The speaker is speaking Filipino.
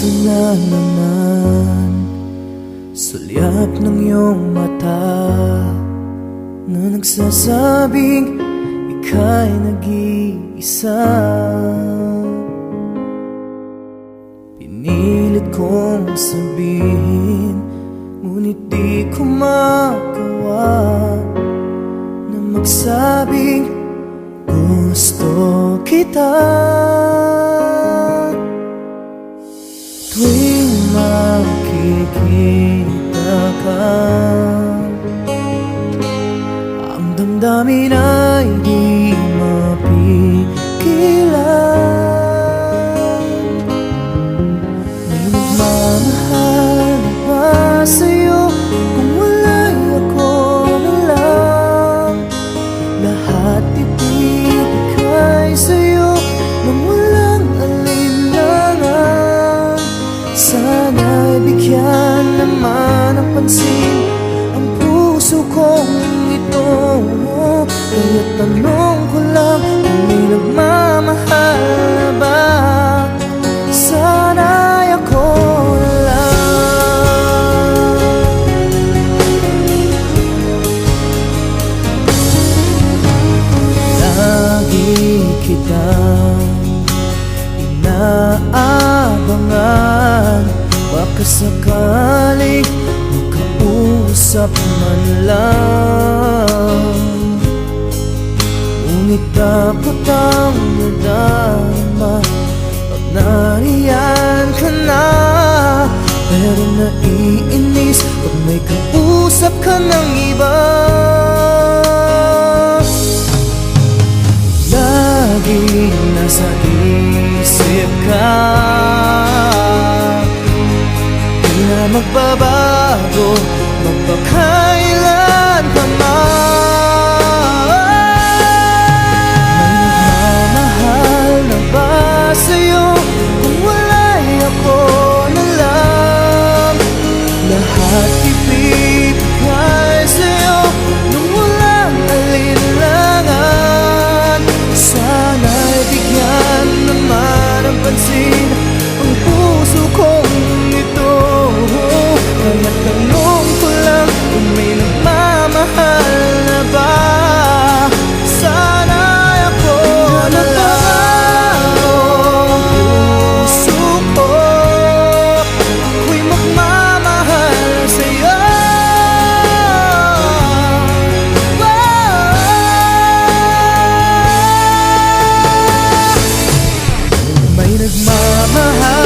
Ito na naman, sulyap ng iyong mata na nagsasabing ika'y nag-iisa. Pinilit kong sabihin, ngunit di ko magawa na magsabing gusto kita. Tuwing makikita ka, ang damdamin ay di mapigilan. May nagmamahal na ba sa'yo kung wala'y ako na lang? Lahat ibibigay sa'yo nang walang alinlangan. Sana'y bigyan naman ng pansin ang puso kong ito. Kaya tanong ko lang kung may nagmamahal na ba? Sana'y ako na lang. Lagi kitang inaabangan, baka sakaling makausap man lang. Ngunit dapat ang nadama pag nariyan ka na. Pero naiinis pag may kausap ka ng iba. Laging nasa isip ka, di na magbabago magpakailan pa man. May nagmamahal na ba sa'yo kung wala'y ako na lang? Lahat ibibigay sa'yo nung walang alinlangan. Sana'y bigyan naman ng pansin ang puso kong ito. Kaya tanong ko lang kung may nagmamahal na ba? Sana'y ako na lang. Puso ko, ako'y magmamahal sa'yo. May nagmamahal